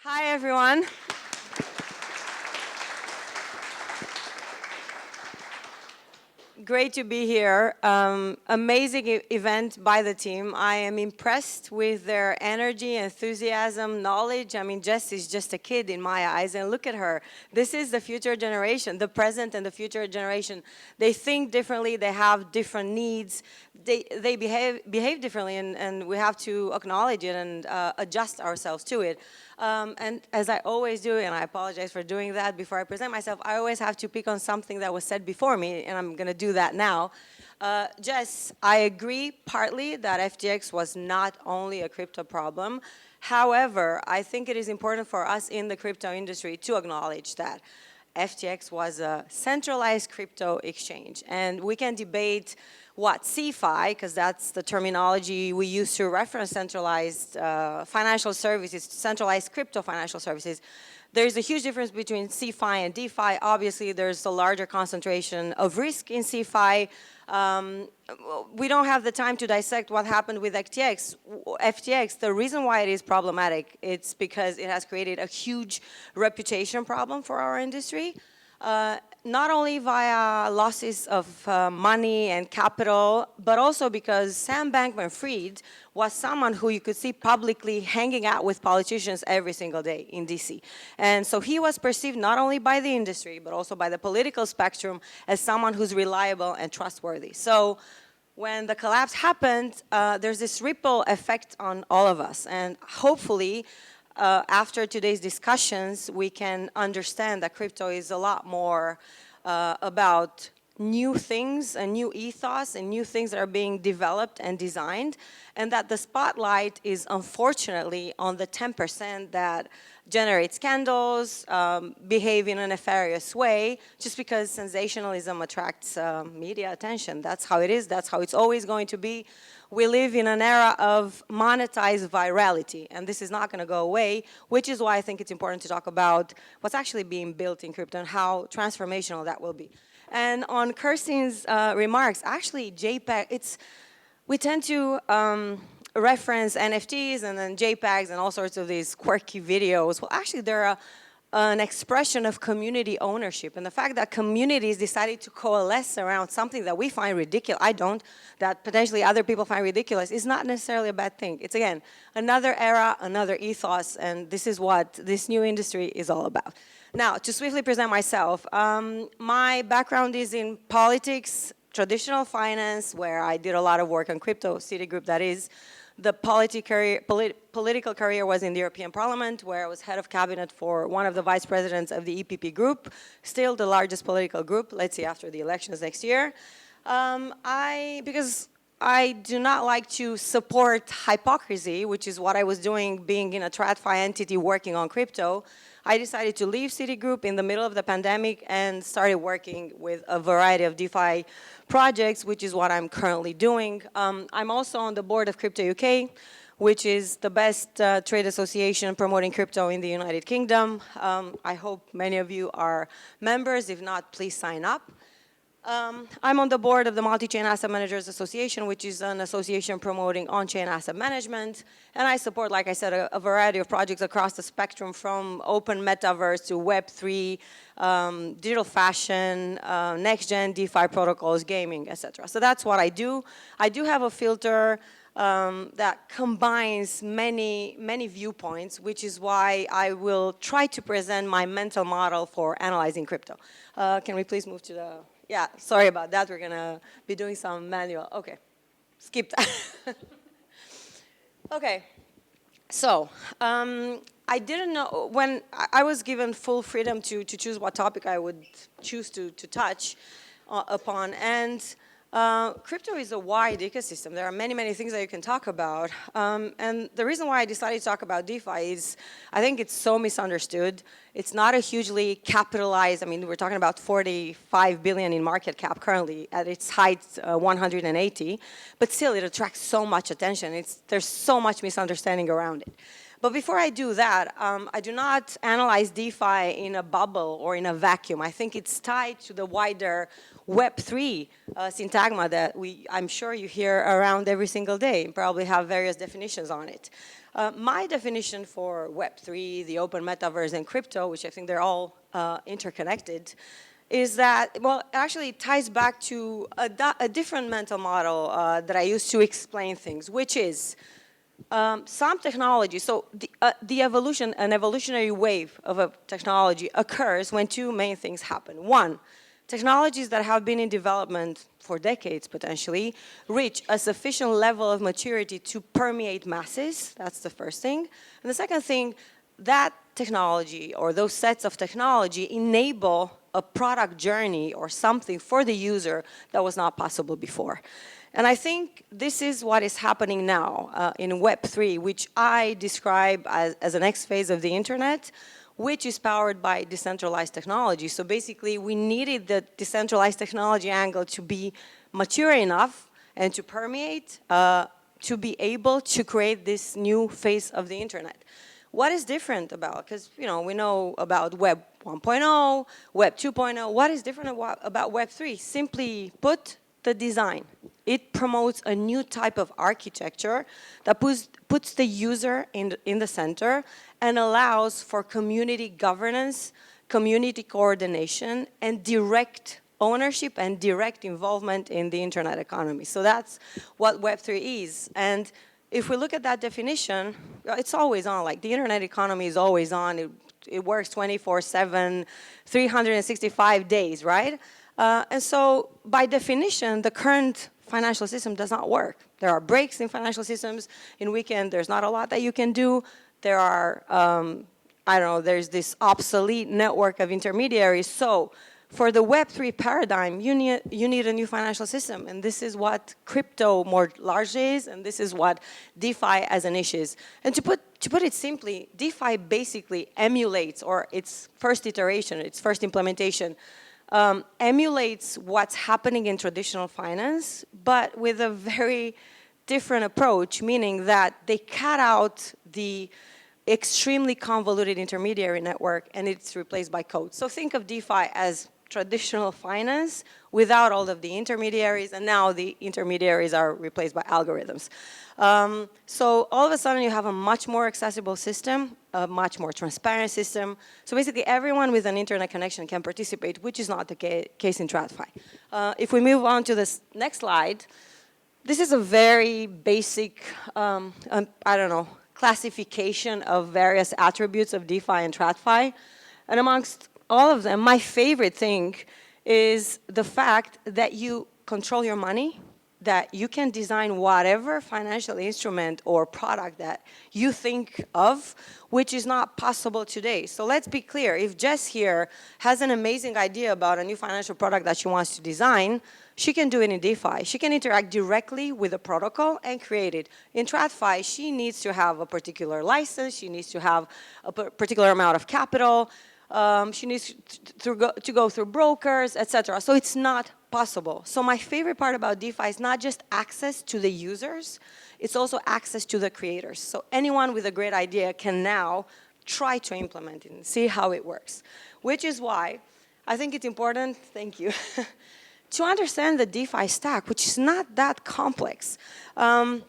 Hi, everyone. Great to be here. Amazing event by the team. I am impressed with their energy, enthusiasm, knowledge. I mean, Jess is just a kid in my eyes, and look at her. This is the future generation, the present and the future generation. They think differently, they have different needs, they behave differently, and we have to acknowledge it and adjust ourselves to it. And as I always do, and I apologize for doing that before I present myself, I always have to pick on something that was said before me, and I'm going to do that now. Jess, I agree partly that FTX was not only a crypto problem. However, I think it is important for us in the crypto industry to acknowledge that FTX was a centralized crypto exchange. And we can debate what CeFi, because that's the terminology we use to reference centralized financial services, centralized crypto financial services. There's a huge difference between CeFi and DeFi. Obviously, there's a larger concentration of risk in CeFi. We don't have the time to dissect what happened with FTX. The reason why it is problematic, it's because it has created a huge reputation problem for our industry. Not only via losses of money and capital, but also because Sam Bankman-Fried was someone who you could see publicly hanging out with politicians every single day in DC. And so he was perceived not only by the industry, but also by the political spectrum as someone who's reliable and trustworthy. So when the collapse happened, there's this ripple effect on all of us. And hopefully, after today's discussions, we can understand that crypto is a lot more about new things and new ethos and new things that are being developed and designed, and that the spotlight is unfortunately on the 10% that generate scandals, behave in a nefarious way, just because sensationalism attracts media attention. That's how it is. That's how it's always going to be. We live in an era of monetized virality, and this is not going to go away, which is why I think it's important to talk about what's actually being built in crypto and how transformational that will be. And on Kirsten's remarks, actually, JPEG, we tend to reference NFTs and then JPEGs and all sorts of these quirky videos. Well, actually, they're an expression of community ownership, and the fact that communities decided to coalesce around something that we find ridiculous, I don't, that potentially other people find ridiculous, is not necessarily a bad thing. It's, again, another era, another ethos, and this is what this new industry is all about. Now, to swiftly present myself, my background is in politics, traditional finance, where I did a lot of work on crypto, Citigroup that is. The political career was in the European Parliament, where I was head of cabinet for one of the vice presidents of the EPP group, still the largest political group, let's see, after the elections next year. Because I do not like to support hypocrisy, which is what I was doing being in a TradFi entity working on crypto, I decided to leave Citigroup in the middle of the pandemic and started working with a variety of DeFi projects, which is what I'm currently doing. I'm also on the board of CryptoUK, which is the best trade association promoting crypto in the United Kingdom. I hope many of you are members. If not, please sign up. I'm on the board of the Multi-Chain Asset Managers Association, which is an association promoting on-chain asset management. And I support, like I said, a variety of projects across the spectrum, from open metaverse to Web3, digital fashion, next-gen DeFi protocols, gaming, etc. So that's what I do. I do have a filter that combines many viewpoints, which is why I will try to present my mental model for analyzing crypto. Can we please move to the... Yeah, sorry about that. We're going to be doing some manual. Okay, skip that. Okay, so I didn't know, when I was given full freedom to choose what topic I would choose to touch upon, and crypto is a wide ecosystem. There are many things that you can talk about. And the reason why I decided to talk about DeFi is I think it's so misunderstood. It's not a hugely capitalized, I mean, we're talking about 45 billion in market cap currently, at its height 180, but still it attracts so much attention. There's so much misunderstanding around it. But before I do that, I do not analyze DeFi in a bubble or in a vacuum. I think it's tied to the wider Web3 syntagma that I'm sure you hear around every single day, and probably have various definitions on it. My definition for Web3, the open metaverse, and crypto, which I think they're all interconnected, is that, well, actually it ties back to a different mental model that I use to explain things, which is some technology. So the evolution, an evolutionary wave of a technology occurs when two main things happen. One, technologies that have been in development for decades, potentially, reach a sufficient level of maturity to permeate masses. That's the first thing. And the second thing, that technology or those sets of technology enable a product journey or something for the user that was not possible before. And I think this is what is happening now in Web3, which I describe as the next phase of the internet, which is powered by decentralized technology. So basically, we needed the decentralized technology angle to be mature enough and to permeate, to be able to create this new phase of the internet. What is different about, because we know about Web 1.0, Web 2.0, what is different about Web 3? Simply put, the design. It promotes a new type of architecture that puts the user in the center and allows for community governance, community coordination, and direct ownership and direct involvement in the internet economy. So that's what Web3 is. And if we look at that definition, it's always on. Like, the internet economy is always on. It works 24/7, 365 days, right? And so, by definition, the current financial system does not work. There are breaks in financial systems. In weekend, there's not a lot that you can do. There are, I don't know, there's this obsolete network of intermediaries. So, for the Web3 paradigm, you need a new financial system. And this is what crypto more largely is, and this is what DeFi as an issue is. And to put it simply, DeFi basically emulates, or its first iteration, its first implementation, emulates what's happening in traditional finance, but with a very different approach, meaning that they cut out the extremely convoluted intermediary network and it's replaced by code. So think of DeFi as traditional finance without all of the intermediaries, and now the intermediaries are replaced by algorithms. So all of a sudden you have a much more accessible system, a much more transparent system. So basically everyone with an internet connection can participate, which is not the case in TradFi. If we move on to this next slide, this is a very basic, I don't know, classification of various attributes of DeFi and TradFi. And amongst all of them, my favorite thing is the fact that you control your money, that you can design whatever financial instrument or product that you think of, which is not possible today. So let's be clear, if Jess here has an amazing idea about a new financial product that she wants to design, she can do it in DeFi. She can interact directly with the protocol and create it. In TradFi, she needs to have a particular license, she needs to have a particular amount of capital, she needs to go through brokers, etc. So it's not possible. So my favorite part about DeFi is not just access to the users, it's also access to the creators. So anyone with a great idea can now try to implement it and see how it works. Which is why I think it's important, thank you, to understand the DeFi stack, which is not that complex. And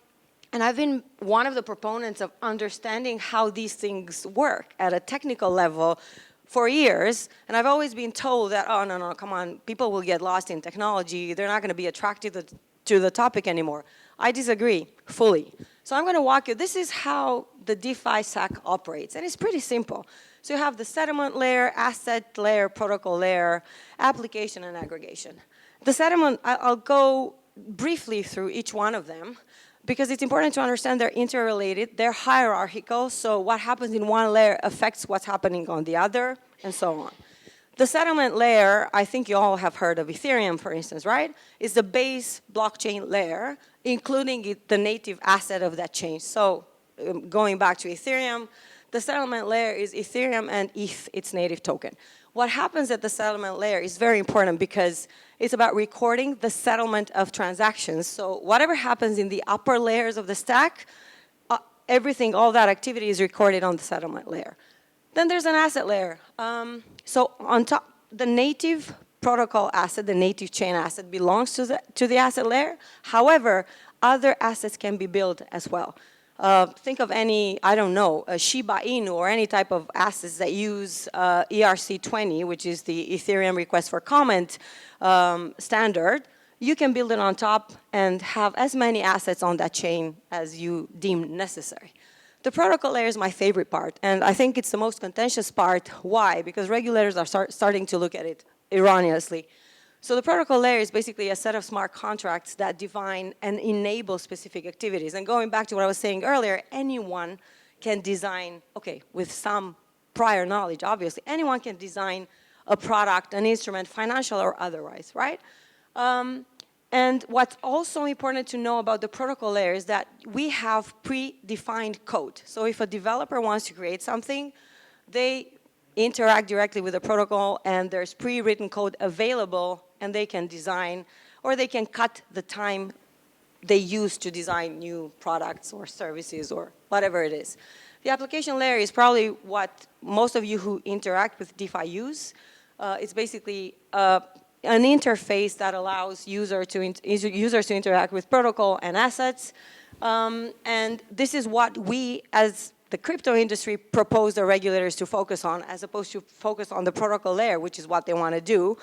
I've been one of the proponents of understanding how these things work at a technical level for years, and I've always been told that, oh, no, come on, people will get lost in technology, they're not going to be attracted to the topic anymore. I disagree fully. So I'm going to walk you, this is how the DeFi stack operates, and it's pretty simple. So you have the settlement layer, asset layer, protocol layer, application, and aggregation. The settlement, I'll go briefly through each one of them, because it's important to understand they're interrelated, they're hierarchical, so what happens in one layer affects what's happening on the other, and so on. The settlement layer, I think you all have heard of Ethereum, for instance, right? Is the base blockchain layer, including the native asset of that chain. So going back to Ethereum, the settlement layer is Ethereum and ETH, its native token. What happens at the settlement layer is very important because it's about recording the settlement of transactions. So whatever happens in the upper layers of the stack, everything, all that activity is recorded on the settlement layer. Then there's an asset layer. So on top, the native protocol asset, the native chain asset belongs to the asset layer. However, other assets can be built as well. Think of any, I don't know, a Shiba Inu or any type of assets that use ERC20, which is the Ethereum request for comment standard. You can build it on top and have as many assets on that chain as you deem necessary. The protocol layer is my favorite part, and I think it's the most contentious part. Why? Because regulators are starting to look at it erroneously. So the protocol layer is basically a set of smart contracts that define and enable specific activities. And going back to what I was saying earlier, anyone can design, okay, with some prior knowledge, obviously, anyone can design a product, an instrument, financial or otherwise, right? And what's also important to know about the protocol layer is that we have predefined code. So if a developer wants to create something, they interact directly with the protocol, and there's pre-written code available, and they can design, or they can cut the time they use to design new products or services or whatever it is. The application layer is probably what most of you who interact with DeFi use. It's basically an interface that allows users to interact with protocol and assets. And this is what we, as the crypto industry, propose the regulators to focus on, as opposed to focus on the protocol layer, which is what they want to do.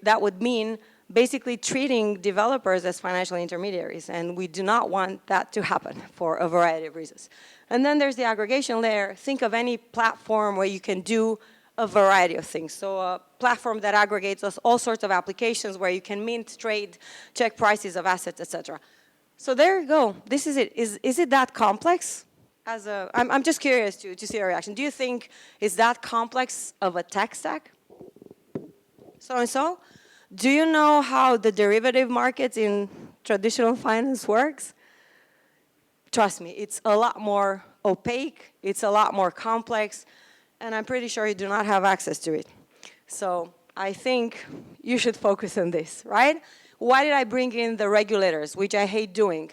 That would mean basically treating developers as financial intermediaries, and we do not want that to happen for a variety of reasons. And then there's the aggregation layer. Think of any platform where you can do a variety of things. So a platform that aggregates us all sorts of applications where you can mint, trade, check prices of assets, etc. So there you go. This is it. Is it that complex? I'm just curious to see your reaction. Do you think it's that complex of a tech stack? So? Do you know how the derivative markets in traditional finance works? Trust me, it's a lot more opaque, it's a lot more complex, and I'm pretty sure you do not have access to it. So I think you should focus on this, right? Why did I bring in the regulators, which I hate doing?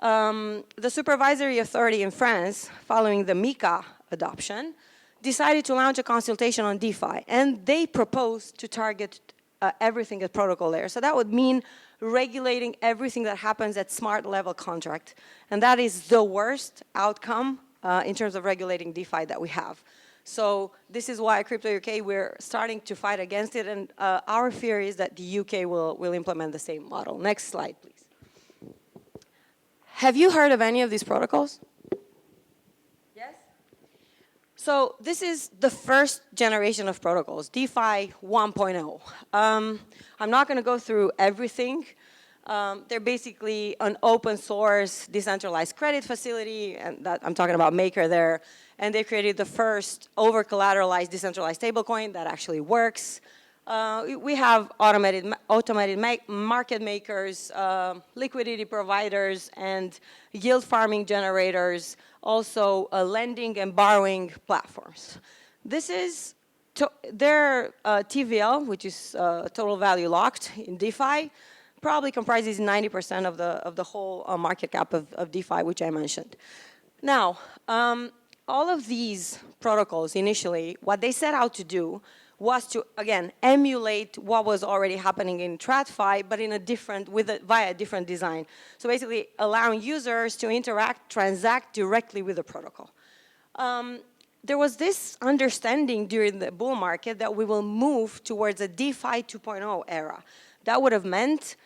The supervisory authority in France, following the MiCA adoption, decided to launch a consultation on DeFi, and they proposed to target everything at protocol layer. So that would mean regulating everything that happens at smart level contract. And that is the worst outcome in terms of regulating DeFi that we have. So this is why CryptoUK, we're starting to fight against it, and our fear is that the UK will implement the same model. Next slide, please. Have you heard of any of these protocols? Yes? So this is the first generation of protocols, DeFi 1.0. I'm not going to go through everything. They're basically an open source decentralized credit facility, and that I'm talking about Maker there. And they created the first over-collateralized decentralized stablecoin that actually works. We have automated market makers, liquidity providers, and yield farming generators, also lending and borrowing platforms. This is their TVL, which is total value locked in DeFi, probably comprises 90% of the whole market cap of DeFi, which I mentioned. Now, all of these protocols initially, what they set out to do was to, again, emulate what was already happening in TradFi, but in a different, via a different design. So basically allowing users to interact, transact directly with the protocol. There was this understanding during the bull market that we will move towards a DeFi 2.0 era. That would have meant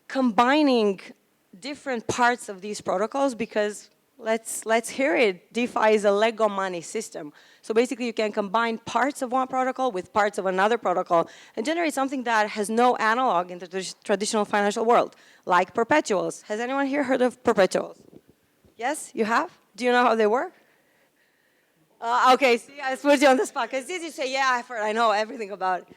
combining different parts of these protocols, because let's hear it. DeFi is a Lego money system. So basically you can combine parts of one protocol with parts of another protocol and generate something that has no analog in the traditional financial world, like perpetuals. Has anyone here heard of perpetuals? Yes, you have? Do you know how they work? Okay, see, I put you on the spot. Because you say, yeah, I've heard, I know everything about it.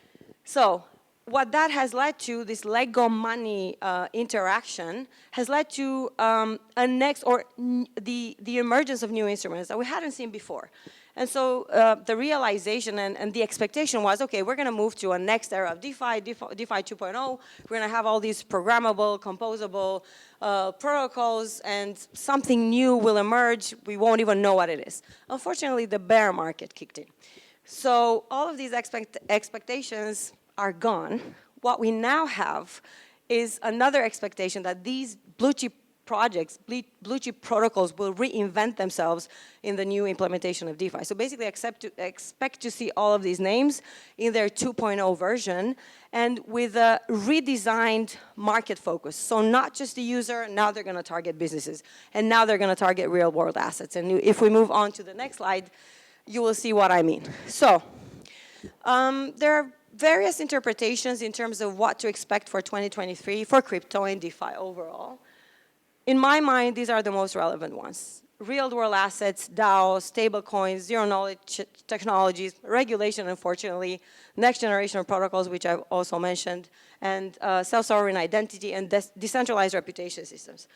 So what that has led to, this Lego money interaction, has led to the emergence of new instruments that we hadn't seen before. And so the realization and the expectation was, okay, we're going to move to a next era of DeFi 2.0. We're going to have all these programmable, composable protocols, and something new will emerge. We won't even know what it is. Unfortunately, the bear market kicked in. So all of these expectations are gone. What we now have is another expectation that these blue chip projects, blue chip protocols will reinvent themselves in the new implementation of DeFi. So basically expect to see all of these names in their 2.0 version and with a redesigned market focus. So not just the user, now they're going to target businesses. And now they're going to target real world assets. And if we move on to the next slide, you will see what I mean. So there are various interpretations in terms of what to expect for 2023 for crypto and DeFi overall. In my mind, these are the most relevant ones. Real-world assets, DAOs, stablecoins, zero-knowledge technologies, regulation, unfortunately, next-generation protocols, which I've also mentioned, and self-sovereign identity and decentralized reputation systems.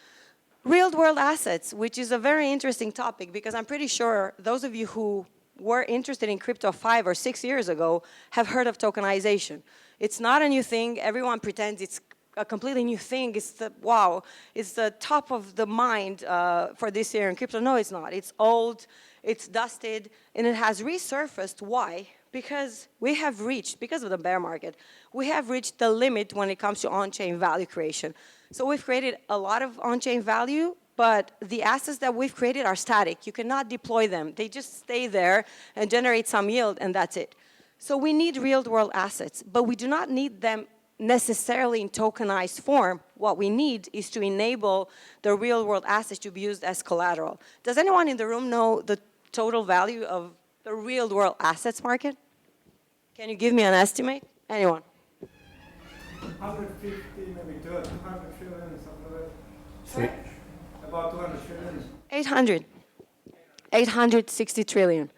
Real-world assets, which is a very interesting topic because I'm pretty sure those of you who were interested in crypto 5 or 6 years ago have heard of tokenization. It's not a new thing. Everyone pretends it's a completely new thing. It's the, wow, it's the top of the mind for this year in crypto. No, it's not. It's old, it's dusted, and it has resurfaced. Why? Because we have reached, because of the bear market, we have reached the limit when it comes to on-chain value creation. So we've created a lot of on-chain value, but the assets that we've created are static. You cannot deploy them. They just stay there and generate some yield, and that's it. So we need real-world assets, but we do not need them necessarily in tokenized form. What we need is to enable the real-world assets to be used as collateral. Does anyone in the room know the total value of the real-world assets market? Can you give me an estimate? Anyone? 150, maybe 200 trillion, something like that. About 200 trillion. 800. 860 trillion.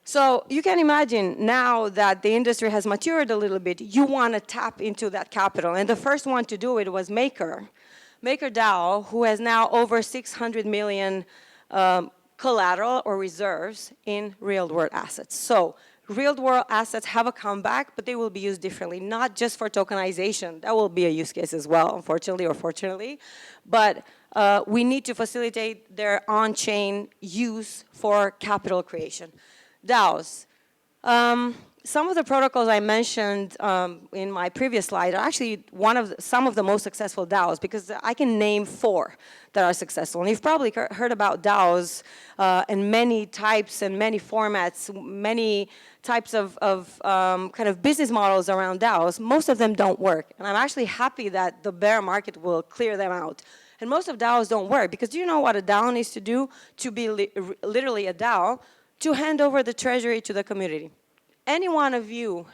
So you can imagine now that the industry has matured a little bit, you want to tap into that capital. And the first one to do it was Maker. Maker DAO, who has now over 600 million collateral or reserves in real-world assets. So real-world assets have a comeback, but they will be used differently, not just for tokenization. That will be a use case as well, unfortunately or fortunately. But we need to facilitate their on-chain use for capital creation. DAOs. Some of the protocols I mentioned in my previous slide are actually some of the most successful DAOs because I can name 4 that are successful. And you've probably heard about DAOs in many types and many formats, many types of kind of business models around DAOs. Most of them don't work. And I'm actually happy that the bear market will clear them out. And most of DAOs don't work because do you know what a DAO needs to do to be literally a DAO? To hand over the treasury to the community. Any one of you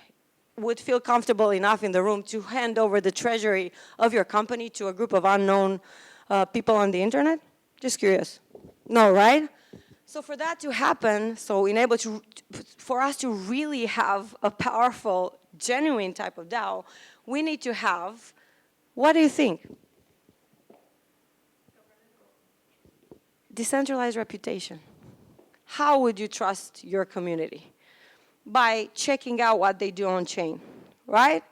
would feel comfortable enough in the room to hand over the treasury of your company to a group of unknown people on the internet? Just curious. No, right? So for that to happen, for us to really have a powerful, genuine type of DAO, we need to have, what do you think? Decentralized reputation. How would you trust your community? By checking out what they do on chain, right?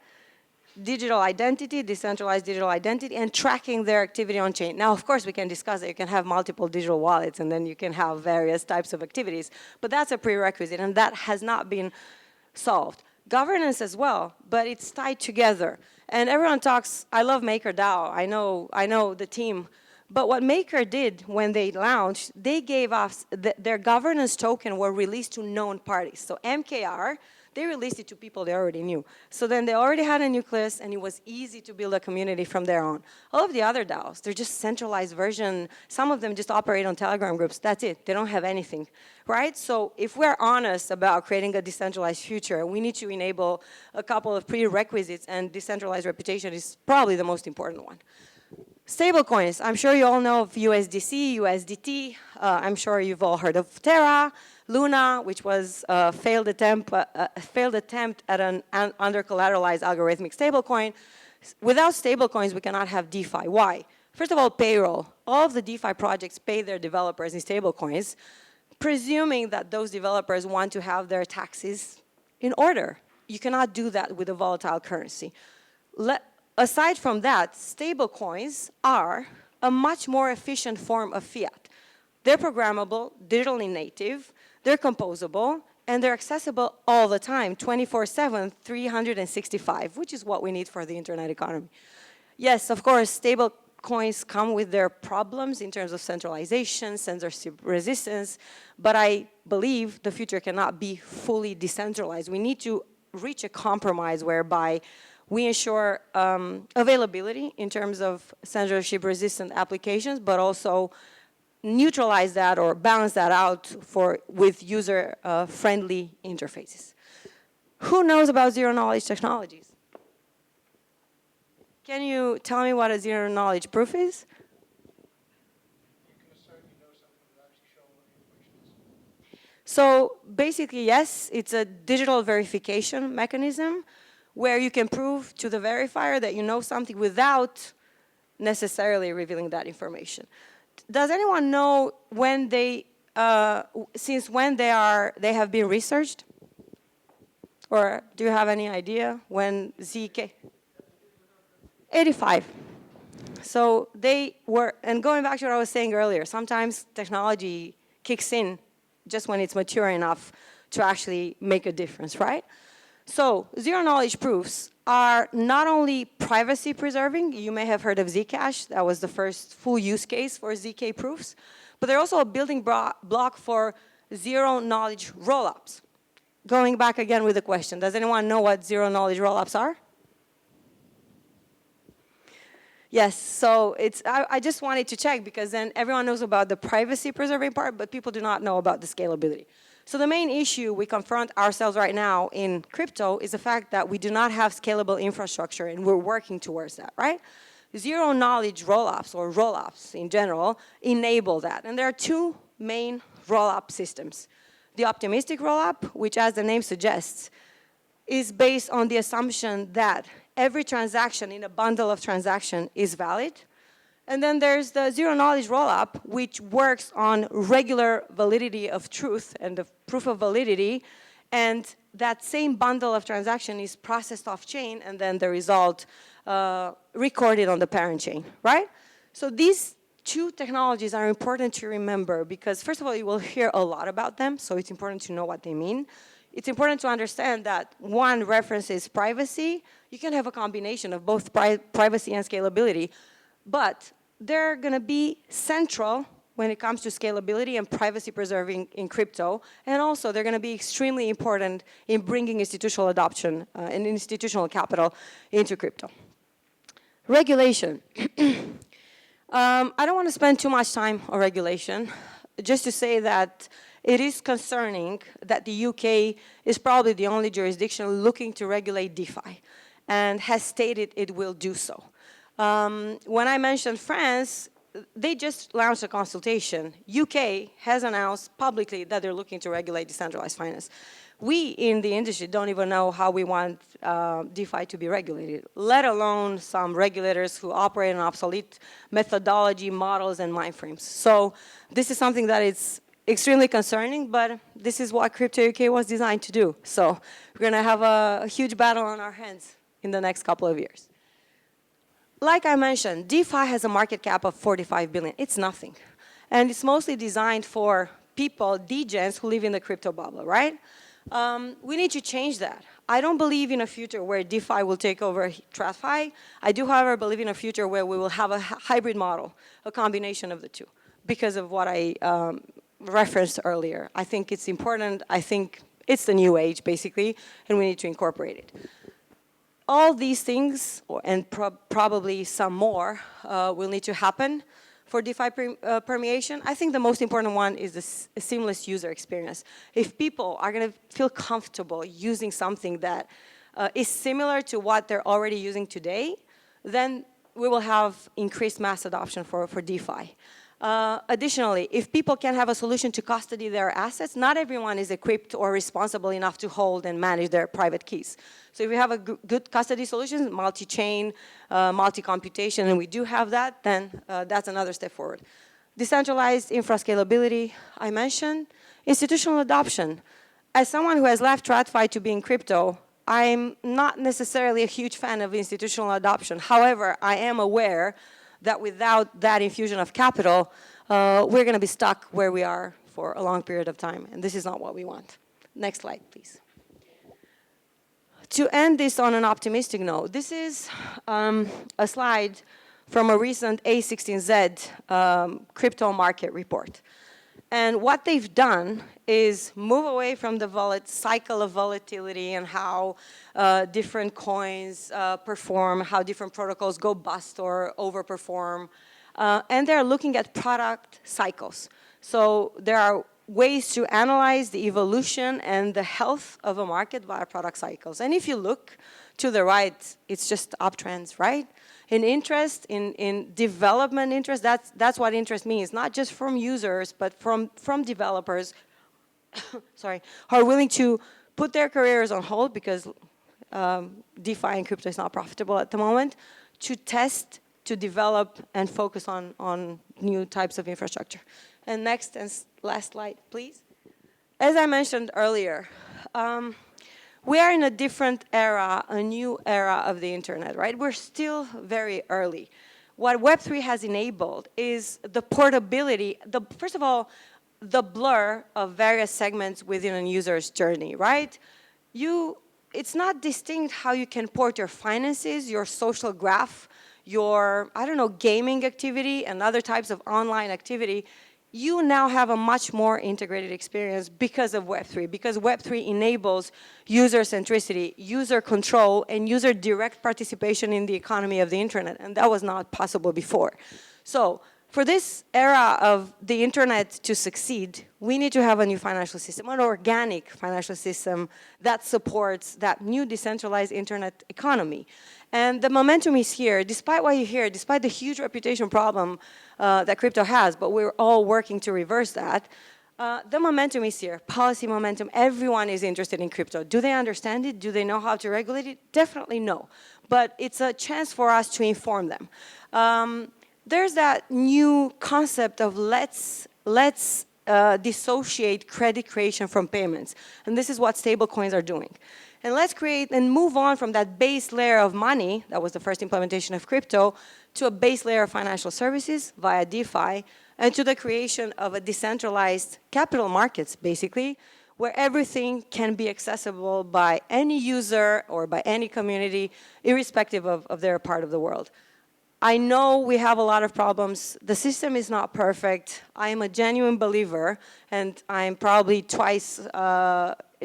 Digital identity, decentralized digital identity, and tracking their activity on chain. Now, of course, we can discuss that you can have multiple digital wallets and then you can have various types of activities, but that's a prerequisite and that has not been solved. Governance as well, but it's tied together. And everyone talks, I love MakerDAO, I know the team. But what Maker did when they launched, they gave us, their governance token were released to known parties. So MKR, they released it to people they already knew. So then they already had a nucleus and it was easy to build a community from there on. All of the other DAOs, they're just centralized version. Some of them just operate on Telegram groups. That's it. They don't have anything, right? So if we're honest about creating a decentralized future, we need to enable a couple of prerequisites and decentralized reputation is probably the most important one. Stablecoins, I'm sure you all know of USDC, USDT. I'm sure you've all heard of Terra, Luna, which was a failed attempt at an under-collateralized algorithmic stablecoin. Without stablecoins, we cannot have DeFi. Why? First of all, payroll. All of the DeFi projects pay their developers in stablecoins, presuming that those developers want to have their taxes in order. You cannot do that with a volatile currency. Aside from that, stablecoins are a much more efficient form of fiat. They're programmable, digitally native, they're composable, and they're accessible all the time, 24/7, 365, which is what we need for the internet economy. Yes, of course, stable coins come with their problems in terms of centralization, censorship resistance, but I believe the future cannot be fully decentralized. We need to reach a compromise whereby we ensure availability in terms of censorship-resistant applications, but also neutralize that or balance that out with user-friendly interfaces. Who knows about zero-knowledge technologies? Can you tell me what a zero-knowledge proof is? So basically, yes, it's a digital verification mechanism where you can prove to the verifier that you know something without necessarily revealing that information. Does anyone know when since when they have been researched? Or do you have any idea when ZK? 85. So they were, and going back to what I was saying earlier, sometimes technology kicks in just when it's mature enough to actually make a difference, right? So zero-knowledge proofs are not only privacy preserving, you may have heard of Zcash, that was the first full use case for ZK proofs, but they're also a building block for zero-knowledge rollups. Going back again with the question, does anyone know what zero-knowledge rollups are? Yes, so I just wanted to check because then everyone knows about the privacy preserving part, but people do not know about the scalability. So the main issue we confront ourselves right now in crypto is the fact that we do not have scalable infrastructure and we're working towards that, right? Zero knowledge rollups or rollups in general enable that. And there are two main rollup systems. The optimistic rollup, which as the name suggests, is based on the assumption that every transaction in a bundle of transactions is valid. And then there's the zero-knowledge rollup, which works on regular validity of truth and the proof of validity. And that same bundle of transaction is processed off-chain, and then the result recorded on the parent chain, right? So these two technologies are important to remember because, first of all, you will hear a lot about them, so it's important to know what they mean. It's important to understand that one references privacy. You can have a combination of both privacy and scalability, but they're going to be central when it comes to scalability and privacy preserving in crypto, and also they're going to be extremely important in bringing institutional adoption and institutional capital into crypto. Regulation. I don't want to spend too much time on regulation, just to say that it is concerning that the UK is probably the only jurisdiction looking to regulate DeFi and has stated it will do so. When I mentioned France, they just launched a consultation. UK has announced publicly that they're looking to regulate decentralized finance. We in the industry don't even know how we want DeFi to be regulated, let alone some regulators who operate on obsolete methodology, models, and mind frames. So this is something that is extremely concerning, but this is what CryptoUK was designed to do. So we're going to have a huge battle on our hands in the next couple of years. Like I mentioned, DeFi has a market cap of 45 billion. It's nothing. And it's mostly designed for people, degens, who live in the crypto bubble, right? We need to change that. I don't believe in a future where DeFi will take over TradFi. I do, however, believe in a future where we will have a hybrid model, a combination of the two, because of what I referenced earlier. I think it's important. I think it's the new age, basically, and we need to incorporate it. All these things, and probably some more, will need to happen for DeFi permeation. I think the most important one is the seamless user experience. If people are going to feel comfortable using something that is similar to what they're already using today, then we will have increased mass adoption for DeFi. Additionally, if people can have a solution to custody their assets, not everyone is equipped or responsible enough to hold and manage their private keys. So if we have a good custody solution, multi-chain, multi-computation, and we do have that, then that's another step forward. Decentralized infra scalability, I mentioned. Institutional adoption. As someone who has left TradFi to be in crypto, I'm not necessarily a huge fan of institutional adoption. However, I am aware that without that infusion of capital, we're going to be stuck where we are for a long period of time. And this is not what we want. Next slide, please. To end this on an optimistic note, this is a slide from a recent A16Z crypto market report. And what they've done is move away from the cycle of volatility and how different coins perform, how different protocols go bust or overperform. And they're looking at product cycles. So there are ways to analyze the evolution and the health of a market via product cycles. And if you look to the right, it's just uptrends, right? In interest, in development interest, that's what interest means, not just from users, but from developers, sorry, who are willing to put their careers on hold because DeFi and crypto is not profitable at the moment, to test, to develop, and focus on new types of infrastructure. And next and last slide, please. As I mentioned earlier, we are in a different era, a new era of the internet, right? We're still very early. What Web3 has enabled is the portability, first of all, the blur of various segments within a user's journey, right? It's not distinct how you can port your finances, your social graph, your, I don't know, gaming activity and other types of online activity. You now have a much more integrated experience because of Web3, because Web3 enables user centricity, user control, and user direct participation in the economy of the internet, and that was not possible before. So for this era of the internet to succeed, we need to have a new financial system, an organic financial system that supports that new decentralized internet economy. And the momentum is here, despite what you hear, despite the huge reputation problem that crypto has, but we're all working to reverse that. The momentum is here, policy momentum. Everyone is interested in crypto. Do they understand it? Do they know how to regulate it? Definitely no. But it's a chance for us to inform them. There's that new concept of let's dissociate credit creation from payments. And this is what stablecoins are doing. And let's create and move on from that base layer of money, that was the first implementation of crypto, to a base layer of financial services via DeFi, and to the creation of a decentralized capital markets, basically, where everything can be accessible by any user or by any community, irrespective of their part of the world. I know we have a lot of problems. The system is not perfect. I am a genuine believer, and I'm probably twice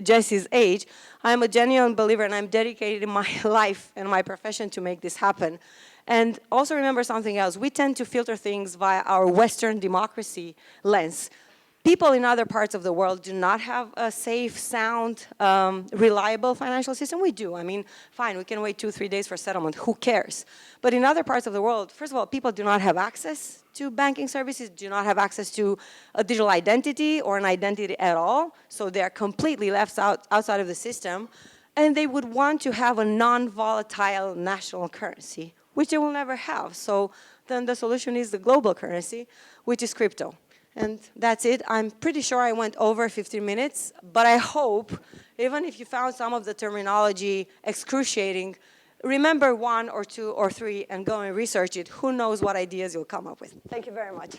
Jesse's age. I'm a genuine believer, and I'm dedicated my life and my profession to make this happen. And also remember something else. We tend to filter things via our Western democracy lens. People in other parts of the world do not have a safe, sound, reliable financial system. We do. I mean, fine, we can wait 2-3 days for settlement. Who cares? But in other parts of the world, first of all, people do not have access to banking services, do not have access to a digital identity or an identity at all. So they're completely left outside of the system. And they would want to have a non-volatile national currency, which they will never have. So then the solution is the global currency, which is crypto. And that's it. I'm pretty sure I went over 15 minutes, but I hope, even if you found some of the terminology excruciating, remember 1 or 2 or 3 and go and research it. Who knows what ideas you'll come up with. Thank you very much.